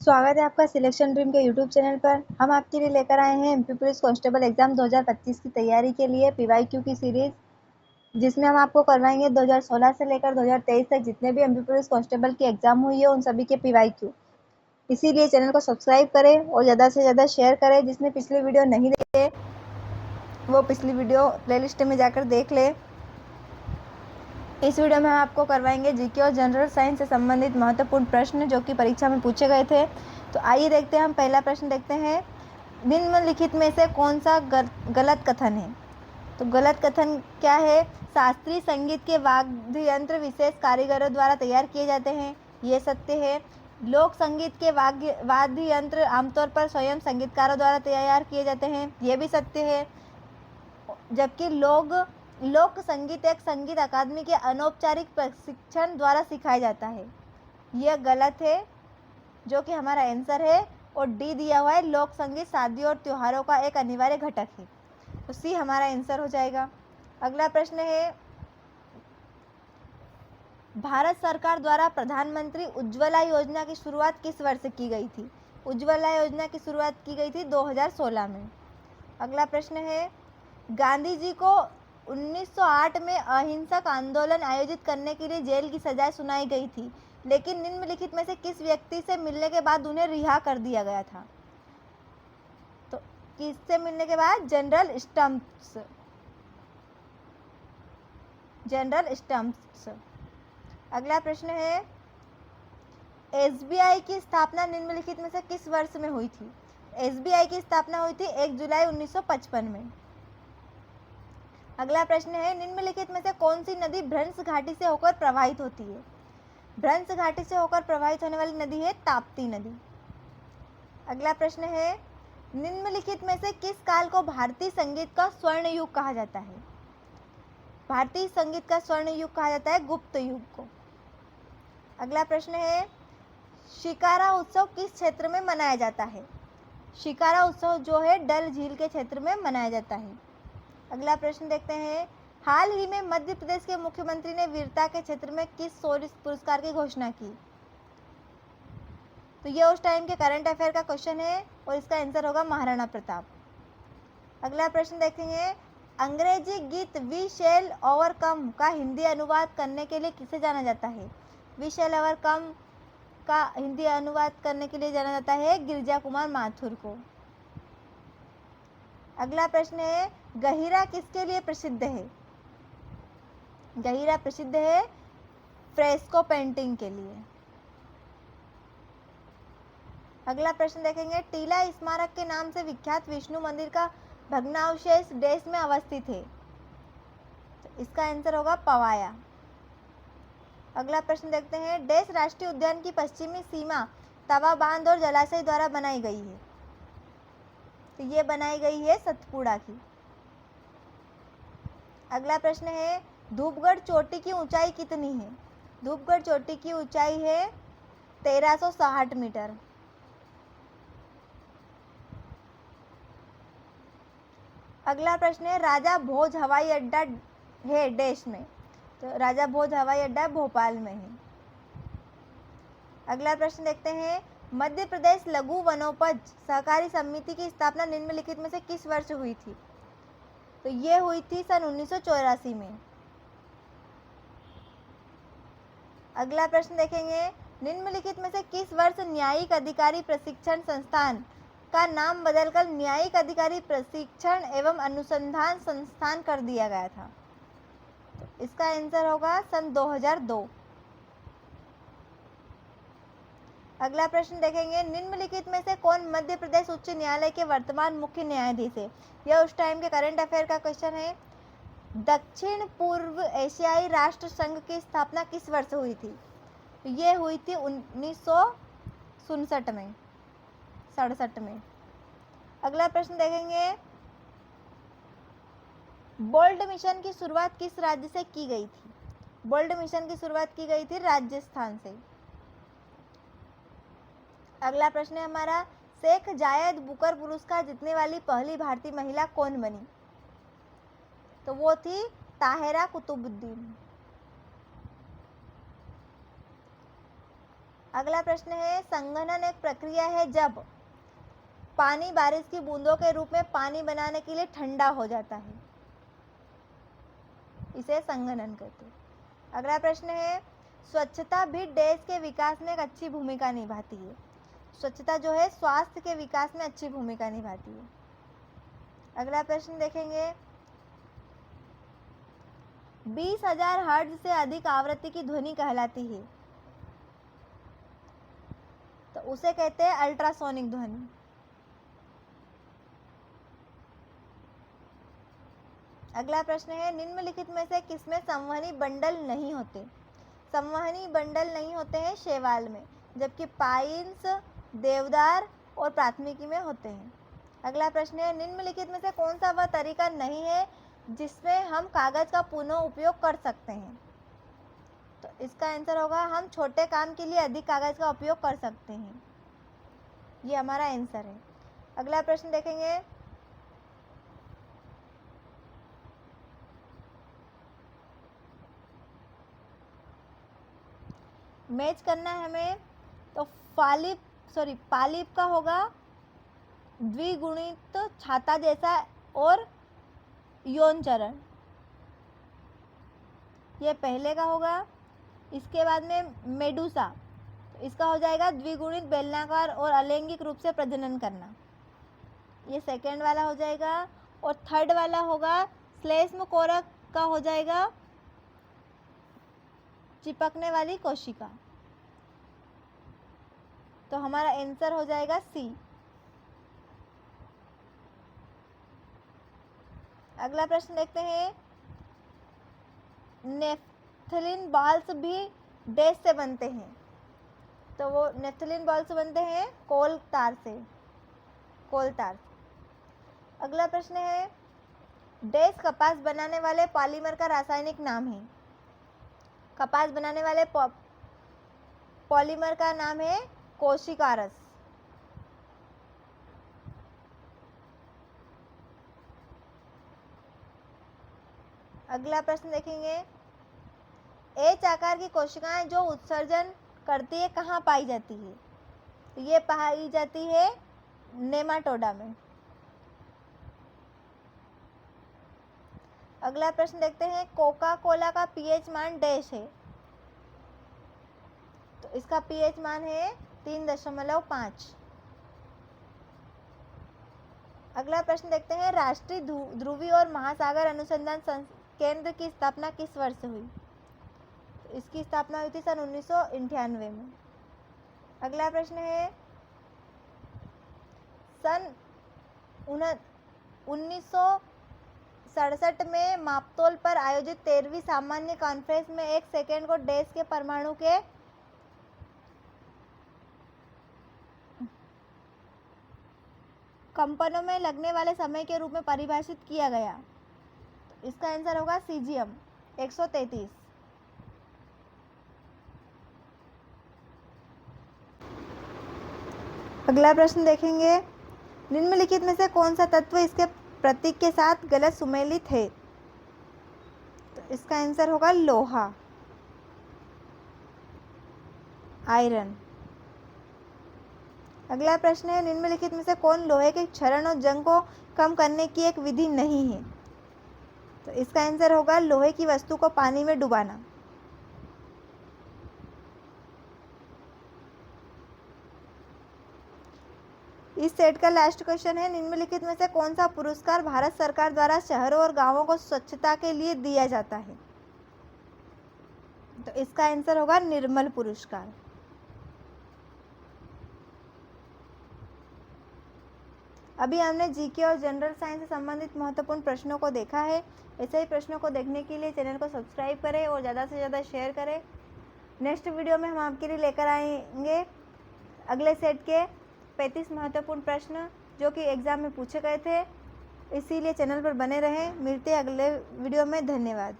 स्वागत है आपका सिलेक्शन ड्रीम के यूट्यूब चैनल पर। हम आपके लिए लेकर आए हैं एमपी पुलिस कांस्टेबल एग्जाम 2025 की तैयारी के लिए पीवाईक्यू की सीरीज, जिसमें हम आपको करवाएंगे 2016 से लेकर 2023 तक जितने भी एमपी पुलिस कांस्टेबल की एग्जाम हुई है उन सभी के पीवाईक्यू। इसीलिए चैनल को सब्सक्राइब करें और ज़्यादा से ज़्यादा शेयर करें। जिसने पिछली वीडियो नहीं देखी वो पिछली वीडियो प्लेलिस्ट में जाकर देख ले। इस वीडियो में हम आपको करवाएंगे जीके और जनरल साइंस से संबंधित महत्वपूर्ण प्रश्न जो कि परीक्षा में पूछे गए थे। तो आइए देखते हैं। हम पहला प्रश्न देखते हैं, निम्नलिखित में से कौन सा गलत कथन है। तो गलत कथन क्या है? शास्त्रीय संगीत के वाद्य यंत्र विशेष कारीगरों द्वारा तैयार किए जाते हैं, ये सत्य है। लोक संगीत के वाद्य यंत्र आमतौर पर स्वयं संगीतकारों द्वारा तैयार किए जाते हैं, ये भी सत्य है। जबकि लोक संगीत एक संगीत अकादमी के अनौपचारिक प्रशिक्षण द्वारा सिखाया जाता है, यह गलत है, जो कि हमारा आंसर है। और डी दिया हुआ है, लोक संगीत शादियों और त्योहारों का एक अनिवार्य घटक है, तो सी हमारा आंसर हो जाएगा। अगला प्रश्न है, भारत सरकार द्वारा प्रधानमंत्री उज्ज्वला योजना की शुरुआत किस वर्ष की गई थी? उज्ज्वला योजना की शुरुआत की गई थी 2016 में। अगला प्रश्न है, गांधी जी को 1908 में अहिंसक आंदोलन आयोजित करने के लिए जेल की सजा सुनाई गई थी, लेकिन निम्नलिखित में से किस व्यक्ति से मिलने के बाद उन्हें रिहा कर दिया गया था? तो किससे मिलने के बाद? General stumps. अगला प्रश्न है, एसबीआई की स्थापना निम्नलिखित में से किस वर्ष में हुई थी? एसबीआई की स्थापना हुई थी 1 जुलाई 1955 में। अगला प्रश्न है, निम्नलिखित में से कौन सी नदी भ्रंश घाटी से होकर प्रवाहित होती है? भ्रंश घाटी से होकर प्रवाहित होने वाली नदी है ताप्ती नदी। अगला प्रश्न है, निम्नलिखित में से किस काल को भारतीय संगीत का स्वर्ण युग कहा जाता है? भारतीय संगीत का स्वर्ण युग कहा जाता है गुप्त युग को। अगला प्रश्न है, शिकारा उत्सव किस क्षेत्र में मनाया जाता है? शिकारा उत्सव जो है डल झील के क्षेत्र में मनाया जाता है। अगला प्रश्न देखते हैं, हाल ही में मध्य प्रदेश के मुख्यमंत्री ने वीरता के क्षेत्र में किस शौर्य पुरस्कार की घोषणा की? तो ये उस टाइम के करंट अफेयर का क्वेश्चन है और इसका आंसर होगा महाराणा प्रताप। अगला प्रश्न देखेंगे, अंग्रेजी गीत वी शैल ओवरकम का हिंदी अनुवाद करने के लिए किसे जाना जाता है? वी शैल ओवरकम का हिंदी अनुवाद करने के लिए जाना जाता है गिरिजा कुमार माथुर को। अगला प्रश्न है, गहिरा किसके लिए प्रसिद्ध है? गहिरा प्रसिद्ध है फ्रेस्को पेंटिंग के लिए। अगला प्रश्न देखेंगे, टीला स्मारक के नाम से विख्यात विष्णु मंदिर का भग्नावशेष देश में अवस्थित है? तो इसका आंसर होगा पवाया। अगला प्रश्न देखते हैं, देश राष्ट्रीय उद्यान की पश्चिमी सीमा तवा बांध और जलाशय द्वारा बनाई गई है? तो ये बनाई गई है सतपुड़ा की। अगला प्रश्न है, धूपगढ़ चोटी की ऊंचाई कितनी है? धूपगढ़ चोटी की ऊंचाई है 1360 मीटर। अगला प्रश्न है, राजा भोज हवाई अड्डा है देश में? तो राजा भोज हवाई अड्डा भोपाल में है। अगला प्रश्न देखते हैं, मध्य प्रदेश लघु वनोपज सहकारी समिति की स्थापना निम्नलिखित में से किस वर्ष हुई थी? तो ये हुई थी सन 1984 में। अगला प्रश्न देखेंगे, निम्नलिखित में से किस वर्ष न्यायिक अधिकारी प्रशिक्षण संस्थान का नाम बदलकर न्यायिक अधिकारी प्रशिक्षण एवं अनुसंधान संस्थान कर दिया गया था? तो इसका आंसर होगा सन 2002। अगला प्रश्न देखेंगे, निम्नलिखित में से कौन मध्य प्रदेश उच्च न्यायालय के वर्तमान मुख्य न्यायाधीश है? यह उस टाइम के करंट अफेयर का क्वेश्चन है। दक्षिण पूर्व एशियाई राष्ट्र संघ की स्थापना किस वर्ष हुई थी? तो ये हुई थी 1967 में, 67 में। अगला प्रश्न देखेंगे, बोल्ड मिशन की शुरुआत किस राज्य से की गई थी? बोल्ड मिशन की शुरुआत की गई थी राजस्थान से। अगला प्रश्न है हमारा, शेख जायद बुकर पुरस्कार जीतने वाली पहली भारतीय महिला कौन बनी? तो वो थी ताहिरा कुतुबुद्दीन। अगला प्रश्न है, संघनन एक प्रक्रिया है जब पानी बारिश की बूंदों के रूप में पानी बनाने के लिए ठंडा हो जाता है, इसे संघनन कहते हैं। अगला प्रश्न है, स्वच्छता भी देश के विकास में एक अच्छी भूमिका निभाती है। स्वच्छता जो है स्वास्थ्य के विकास में अच्छी भूमिका निभाती है। अगला प्रश्न देखेंगे, 20,000 हर्ट्ज से अधिक आवृत्ति की ध्वनि कहलाती है, तो उसे कहते हैं अल्ट्रासोनिक ध्वनि। अगला प्रश्न है, निम्नलिखित में से किसमें संवहनी बंडल नहीं होते? संवहनी बंडल नहीं होते हैं शैवाल में, जबकि पाइन्स, देवदार और प्राथमिकी में होते हैं। अगला प्रश्न है, निम्नलिखित में से कौन सा वह तरीका नहीं है जिसमें हम कागज का पुनः उपयोग कर सकते हैं? तो इसका आंसर होगा, हम छोटे काम के लिए अधिक कागज का उपयोग कर सकते हैं। ये हमारा आंसर है। अगला प्रश्न देखेंगे, मैच करना है हमें, तो पालिप का होगा द्विगुणित छाता जैसा और यौन चरण, ये पहले का होगा। इसके बाद में मेडुसा, तो इसका हो जाएगा द्विगुणित बेलनाकार और अलैंगिक रूप से प्रजनन करना, ये सेकेंड वाला हो जाएगा। और थर्ड वाला होगा श्लेष्म कोरक का हो जाएगा चिपकने वाली कोशिका, तो हमारा आंसर हो जाएगा सी। अगला प्रश्न देखते हैं, नेफ्थलीन बॉल्स भी डैश से बनते हैं, तो वो नेफ्थलीन बॉल्स बनते हैं कोल तार से। अगला प्रश्न है, डैश कपास बनाने वाले पॉलीमर का रासायनिक नाम है। कपास बनाने वाले पॉलीमर का नाम है कोशिकारस। अगला प्रश्न देखेंगे, एच आकार की कोशिकाएं जो उत्सर्जन करती है कहाँ पाई जाती है? ये पाई जाती है नेमाटोडा में। अगला प्रश्न देखते हैं, कोका कोला का पीएच मान डैश है, तो इसका पीएच मान है 3.5। अगला प्रश्न देखते हैं, राष्ट्रीय ध्रुवीय और महासागर अनुसंधान केंद्र की स्थापना किस वर्ष हुई? तो इसकी स्थापना हुई थी सन 1998 में। अगला प्रश्न है, सन 1967 में मापतोल पर आयोजित 13वीं सामान्य कॉन्फ्रेंस में एक सेकेंड को डैश के परमाणु के कंपनों में लगने वाले समय के रूप में परिभाषित किया गया, तो इसका आंसर होगा सीजियम 133। अगला प्रश्न देखेंगे, निम्नलिखित में से कौन सा तत्व इसके प्रतीक के साथ गलत सुमेलित है? तो इसका आंसर होगा लोहा, आयरन। अगला प्रश्न है, निम्नलिखित में से कौन लोहे के क्षरण और जंग को कम करने की एक विधि नहीं है? तो इसका आंसर होगा लोहे की वस्तु को पानी में डुबाना। इस सेट का लास्ट क्वेश्चन है, निम्नलिखित में से कौन सा पुरस्कार भारत सरकार द्वारा शहरों और गांवों को स्वच्छता के लिए दिया जाता है? तो इसका आंसर होगा निर्मल पुरस्कार। अभी हमने जीके और जनरल साइंस से संबंधित महत्वपूर्ण प्रश्नों को देखा है। ऐसे ही प्रश्नों को देखने के लिए चैनल को सब्सक्राइब करें और ज़्यादा से ज़्यादा शेयर करें। नेक्स्ट वीडियो में हम आपके लिए लेकर आएंगे अगले सेट के 35 महत्वपूर्ण प्रश्न जो कि एग्ज़ाम में पूछे गए थे। इसीलिए चैनल पर बने रहें। मिलते हैं अगले वीडियो में। धन्यवाद।